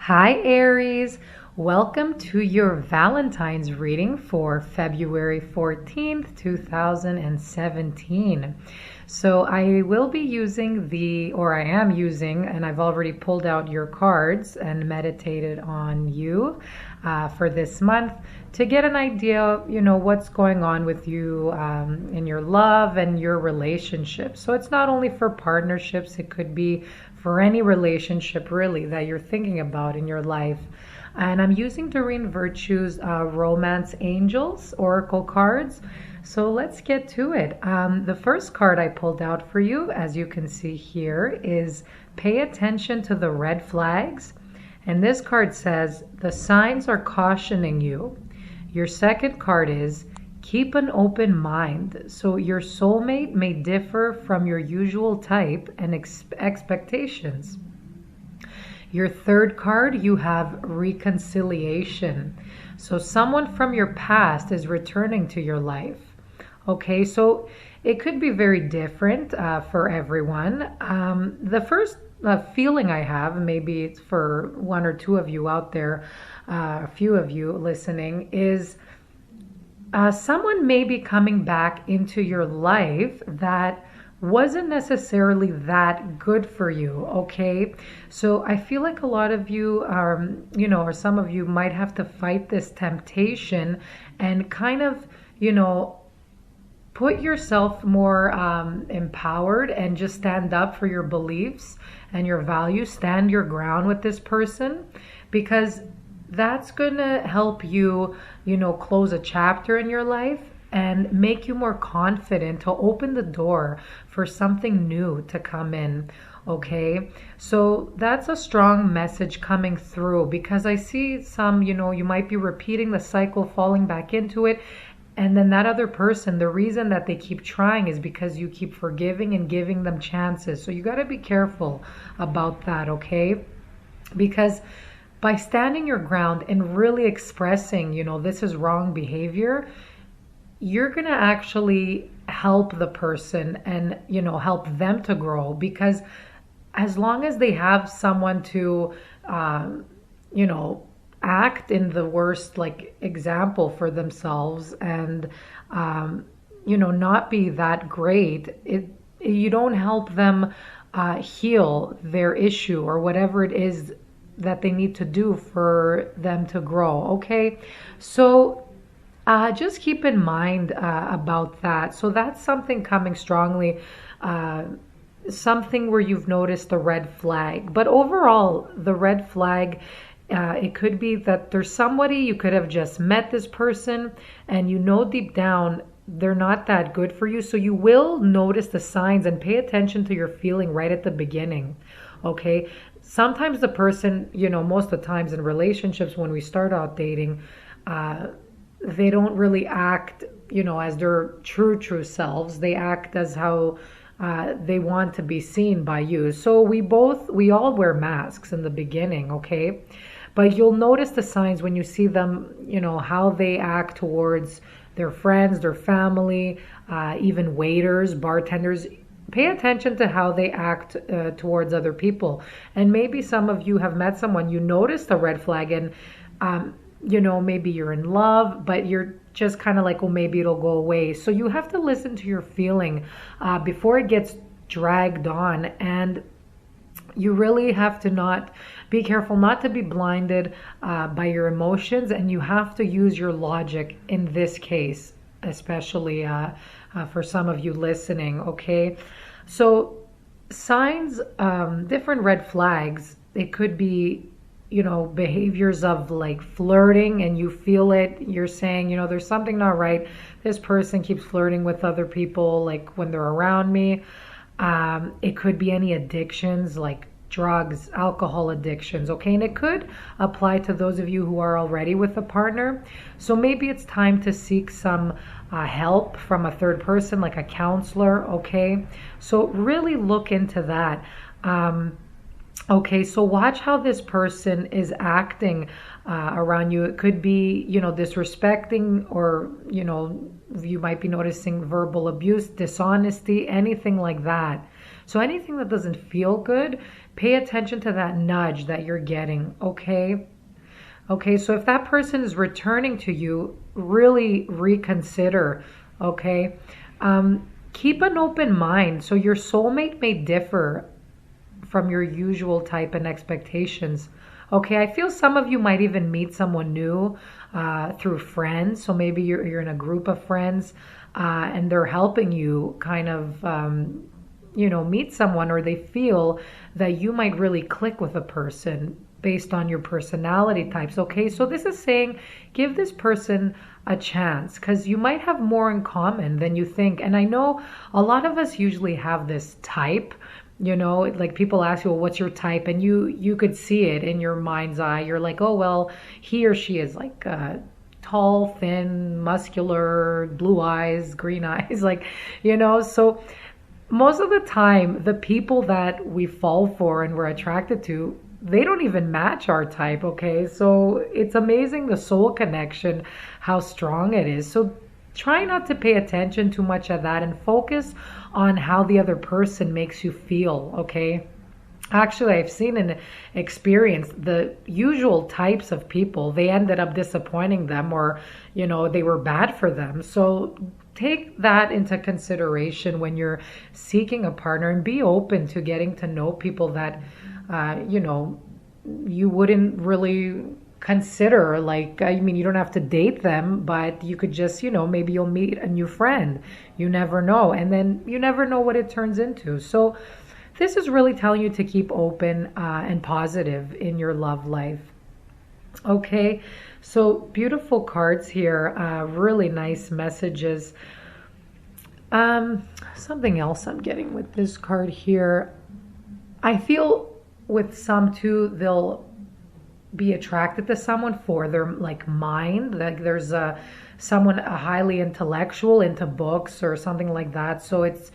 Hi, Aries. Welcome to your Valentine's reading for February 14th, 2017. So I will be using I am using, and I've already pulled out your cards and meditated on you for this month to get an idea, what's going on with you in your love and your relationships. So it's not only for partnerships, it could be for any relationship really that you're thinking about in your life. And I'm using Doreen Virtue's Romance Angels Oracle cards. So let's get to it. The first card I pulled out for you, as you can see here, is Pay Attention to the Red Flags. And this card says, the signs are cautioning you. Your second card is Keep an open mind. So your soulmate may differ from your usual type and expectations. Your third card, you have Reconciliation. So someone from your past is returning to your life. Okay, so it could be very different for everyone. The first feeling I have, maybe it's for one or two of you out there, a few of you listening, is someone may be coming back into your life that wasn't necessarily that good for you, okay? So I feel like a lot of you are, or some of you might have to fight this temptation and kind of, put yourself more empowered and just stand up for your beliefs and your values. Stand your ground with this person, because that's going to help you, close a chapter in your life and make you more confident to open the door for something new to come in. Okay, so that's a strong message coming through, because I see some, you might be repeating the cycle, falling back into it. And then that other person, the reason that they keep trying is because you keep forgiving and giving them chances. So you got to be careful about that, okay? Because by standing your ground and really expressing, this is wrong behavior, you're going to actually help the person and, help them to grow. Because as long as they have someone to, act in the worst example for themselves and not be that great, you don't help them heal their issue or whatever it is that they need to do for them to grow. Okay, so just keep in mind about that. So that's something coming strongly, something where you've noticed the red flag. But overall, the red flag, it could be that there's somebody, you could have just met this person and deep down they're not that good for you. So you will notice the signs and pay attention to your feeling right at the beginning. Okay, sometimes the person, most of the times in relationships when we start out dating, they don't really act, as their true selves. They act as how they want to be seen by you. So we all wear masks in the beginning, okay? But you'll notice the signs when you see them, how they act towards their friends, their family, even waiters, bartenders. Pay attention to how they act towards other people. And maybe some of you have met someone, you notice the red flag, and maybe you're in love, but you're just kind of like, well, maybe it'll go away. So you have to listen to your feeling before it gets dragged on. And you really have to be careful not to be blinded by your emotions. And you have to use your logic in this case, especially for some of you listening, okay? So signs, different red flags, it could be behaviors of flirting, and you feel it, you're saying, there's something not right. This person keeps flirting with other people, when they're around me. It could be any addictions like drugs, alcohol addictions, okay? And it could apply to those of you who are already with a partner. So maybe it's time to seek some help from a third person, like a counselor, okay? So really look into that. Okay, so watch how this person is acting around you. It could be, disrespecting, or, you might be noticing verbal abuse, dishonesty, anything like that. So anything that doesn't feel good, pay attention to that nudge that you're getting, okay? Okay, so if that person is returning to you, really reconsider, okay? Keep an open mind. So your soulmate may differ from your usual type and expectations. Okay, I feel some of you might even meet someone new through friends. So maybe you're in a group of friends and they're helping you kind of, meet someone, or they feel that you might really click with a person based on your personality types. Okay, so this is saying give this person a chance because you might have more in common than you think. And I know a lot of us usually have this type. Like people ask you, well, what's your type? And you could see it in your mind's eye. You're like, oh, well, he or she is like tall, thin, muscular, blue eyes, green eyes, so most of the time, the people that we fall for and we're attracted to, they don't even match our type, okay? So it's amazing the soul connection, how strong it is. So try not to pay attention too much of that and focus on how the other person makes you feel, okay? Actually, I've seen and experienced the usual types of people, they ended up disappointing them, or, they were bad for them. So take that into consideration when you're seeking a partner, and be open to getting to know people that, you wouldn't really consider. You don't have to date them, but you could just, maybe you'll meet a new friend. You never know. And then you never know what it turns into. So this is really telling you to keep open and positive in your love life. Okay, so beautiful cards here, really nice messages. Something else I'm getting with this card here. I feel with some too, they'll be attracted to someone for their mind. Like there's someone highly intellectual, into books or something like that. So it's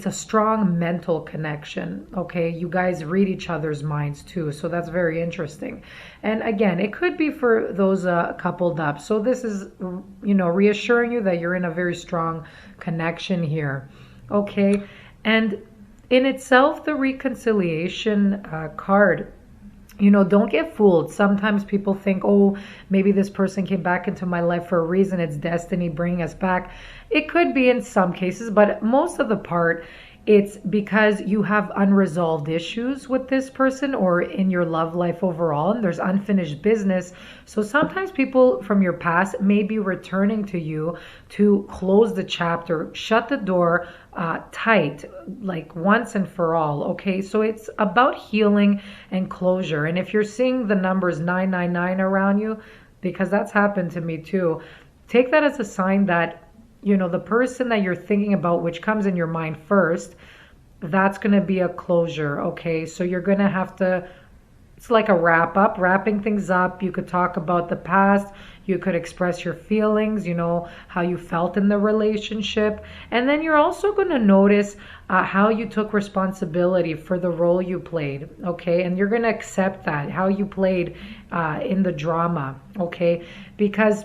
a strong mental connection. Okay, you guys read each other's minds too, so that's very interesting. And again, it could be for those coupled up. So this is reassuring you that you're in a very strong connection here. Okay, and in itself, the reconciliation card, don't get fooled. Sometimes people think, oh, maybe this person came back into my life for a reason. It's destiny bringing us back. It could be in some cases, but most of the part, it's because you have unresolved issues with this person or in your love life overall, and there's unfinished business. So sometimes people from your past may be returning to you to close the chapter, shut the door tight, like once and for all. Okay, so it's about healing and closure. And if you're seeing the numbers 999 around you, because that's happened to me too, take that as a sign that the person that you're thinking about, which comes in your mind first, that's going to be a closure. Okay, so you're going to have to, it's like a wrapping things up. You could talk about the past. You could express your feelings, how you felt in the relationship. And then you're also going to notice how you took responsibility for the role you played. Okay, and you're going to accept that, how you played in the drama. Okay, because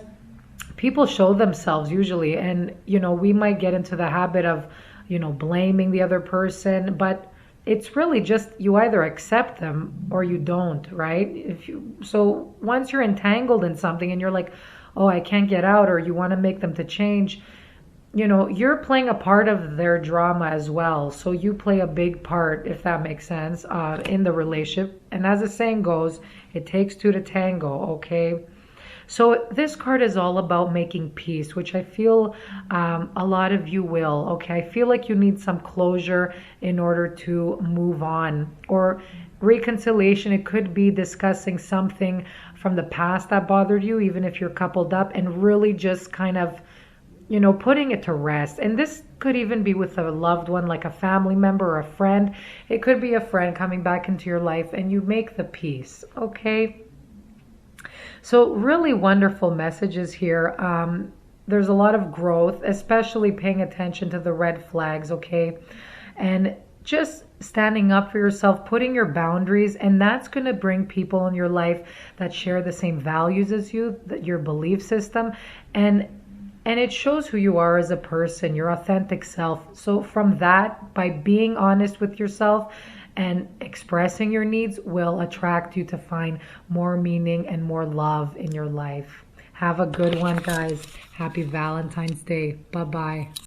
people show themselves usually, and we might get into the habit of blaming the other person, but it's really just you either accept them or you don't, right? So once you're entangled in something and you're like, oh, I can't get out, or you want to make them to change, you're playing a part of their drama as well. So you play a big part, if that makes sense, in the relationship. And as the saying goes, it takes two to tango. Okay, so this card is all about making peace, which I feel a lot of you will. Okay, I feel like you need some closure in order to move on. Or reconciliation, it could be discussing something from the past that bothered you, even if you're coupled up, and really just kind of, putting it to rest. And this could even be with a loved one, like a family member or a friend. It could be a friend coming back into your life and you make the peace. Okay. So really wonderful messages here. There's a lot of growth, especially paying attention to the red flags, okay? And just standing up for yourself, putting your boundaries, and that's going to bring people in your life that share the same values as you, your belief system. And and it shows who you are as a person, your authentic self. So from that, by being honest with yourself and expressing your needs, will attract you to find more meaning and more love in your life. Have a good one, guys. Happy Valentine's Day. Bye-bye.